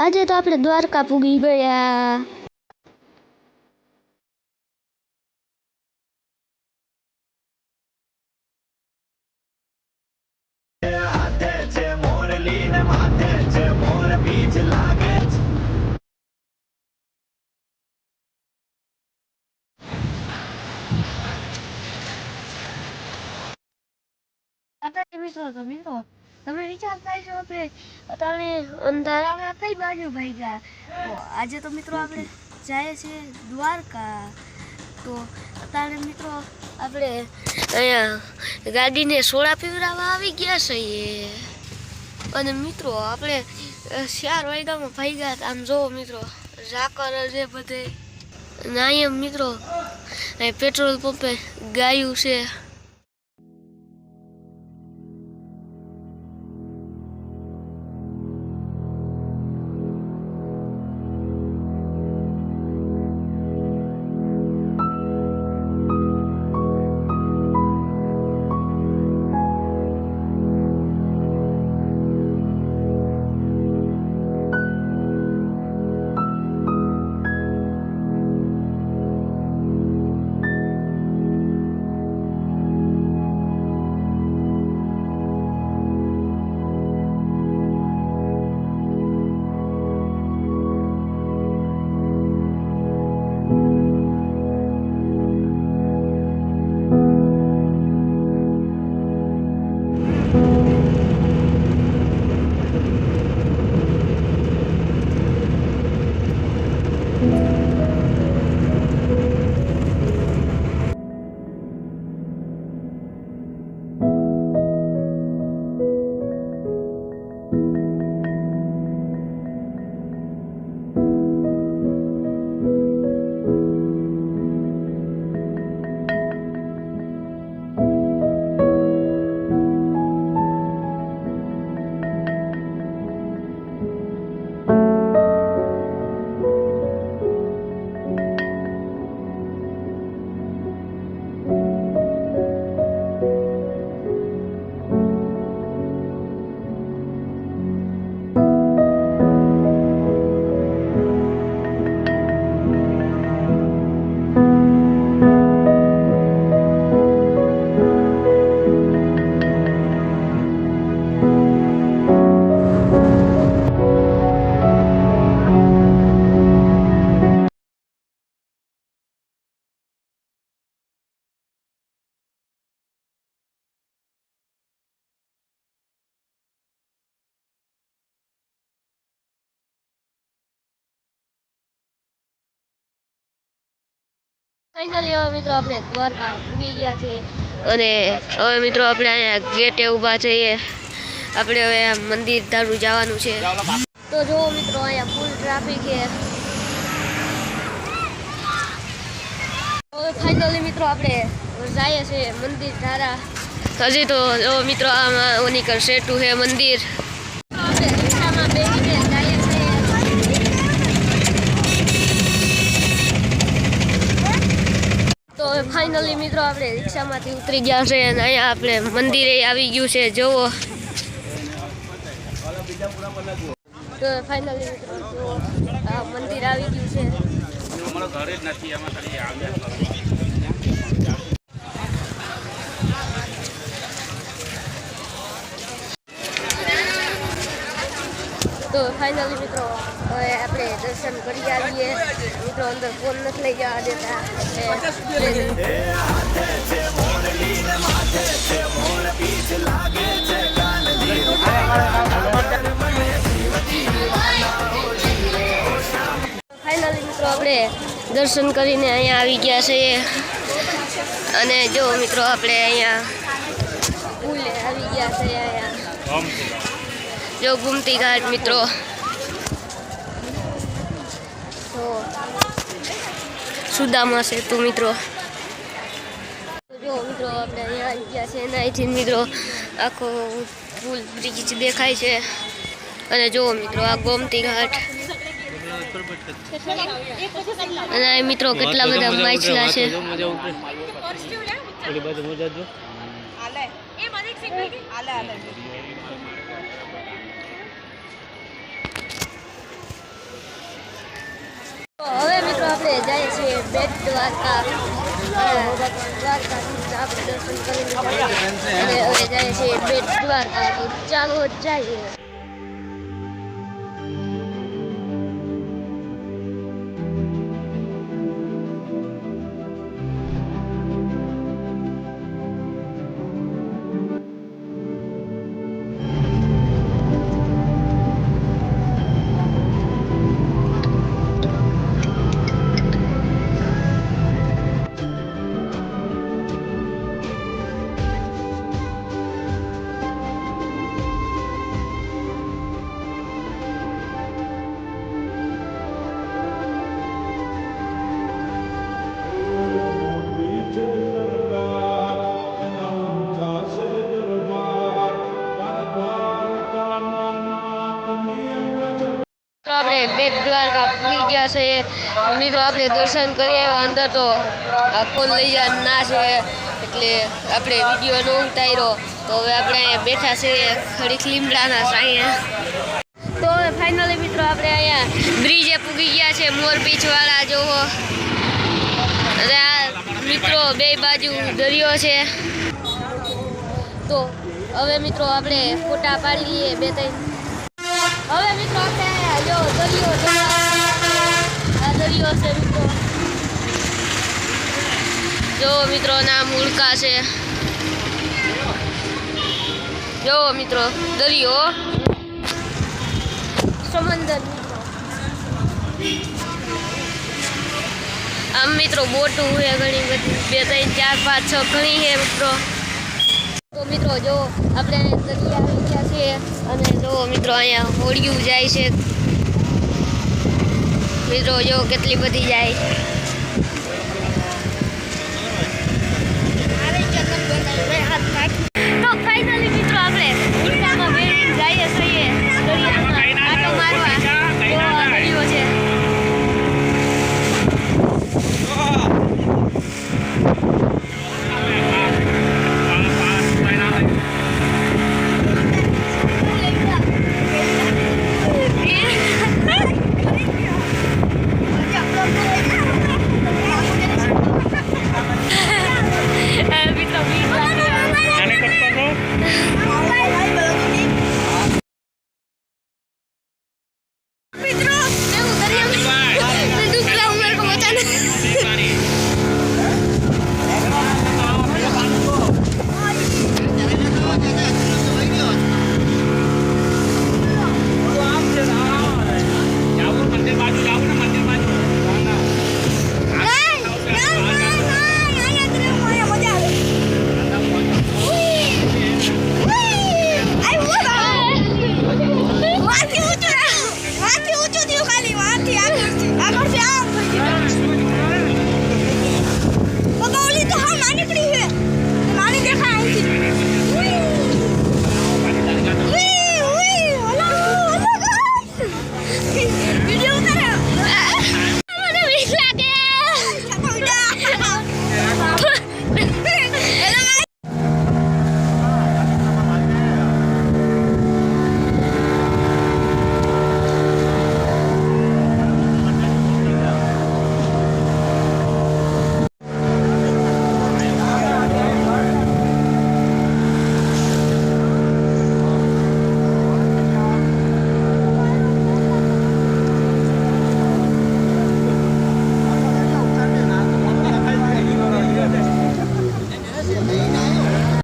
આજે તો આપણે દ્વારકા પૂગી ગયા. મિત્રો તમે વિચારતા છો આપણે અત્યારે અંધારામાં કઈ બાજુ ભાઈ ગયા. આજે તો મિત્રો આપણે જાય છે દ્વારકા. તો અત્યારે મિત્રો આપણે અહીંયા ગાડીને સોડા પીવડાવવા આવી ગયા છીએ. અને મિત્રો આપણે 4 વાગ્યામાં ભાઈ ગયા. આમ જોવો મિત્રો ઝાકર છે બધે. અને અહીંયા મિત્રો પેટ્રોલ પંપે ગાયું છે. ફાઇનલી હવે મિત્રો આપણે દ્વારકા પૂગી ગયા છે. અને હવે મિત્રો આપણે અહીંયા ગેટે ઊભા છીએ. આપણે હવે મંદિર ધારું જવાનું છે. તો જો મિત્રો અહીંયા ફૂલ ટ્રાફિક છે. હવે ફાઇનલી મિત્રો આપણે જઈએ છીએ મંદિર ધારા. હજી તો જો મિત્રો આમાં ઓનીકર સેટું છે મંદિર. આપણે રિક્ષામાં બેસીને જઈએ છીએ. તો ફાઇનલી મિત્રો આપણે રિક્ષામાંથી ઉતરી ગયા છે અને અહીંયા આપણે મંદિરે આવી ગયું છે. જોવો તો ફાઇનલી મિત્રો આ મંદિર આવી ગયું છે. તો ફાઇનલી મિત્રો હવે આપણે દર્શન કરી આવીએ. મિત્રો અંદર ફોન નથી લઈ જવા દેતા. ફાઇનલી મિત્રો આપણે દર્શન કરીને અહીંયા આવી ગયા છીએ. અને જો મિત્રો આપણે અહીંયા પુલે આવી ગયા છે. અહીંયા જો ગુમતી ઘાટ મિત્રો. તો સુદામા સેતુ મિત્રો. જો મિત્રો આપણે અહીંયા આવી ગયા છે. અને અહીંથી મિત્રો આખો પુલ બ્રિજ દેખાય છે. અને જો મિત્રો આ ગોમતી ઘાટ. અને મિત્રો કેટલા બધા માછલા છે. જઈએ છીએ બેટ દ્વારકા. દ્વારકાથી આપણે દર્શન કરીને અને હવે જઈએ છીએ બેટ દ્વારકા. તો ચાલો જઈએ. આપણે બેટ દ્વારકા પૂરી ગયા છે મિત્રો. આપણે દર્શન કરી આવ્યા. અંદર તો ફોન લઈ જવા ના છે એટલે આપણે વિડીયો નો ઉતાર્યો. તો હવે આપણે અહીંયા બેઠા છીએ ખડીક લીમડાના સાંયે. તો હવે ફાઇનલી મિત્રો આપણે અહીંયા બ્રિજે પૂગી ગયા છે. મોરબીચ વાળા જોવો. અને આ મિત્રો બે બાજુ દરિયો છે. તો હવે મિત્રો આપણે ફોટા પાડી લઈએ 2-3. હવે મિત્રો આપણે જો દરિયો આ દરિયો છે મિત્રો. જો મિત્રો નામ ઉલ્કા છે. જો મિત્રો દરિયો સમંદર મિત્રો. આમ મિત્રો બોટું છે ઘણી બધી 2-3 4 5 6 ઘણી છે મિત્રો. તો મિત્રો જો આપણે દરિયા આવી ગયા છીએ અને જો મિત્રો અહીંયા હોડિયું જાય છે મિત્રો. જો કેટલી બધી જાય. હાથ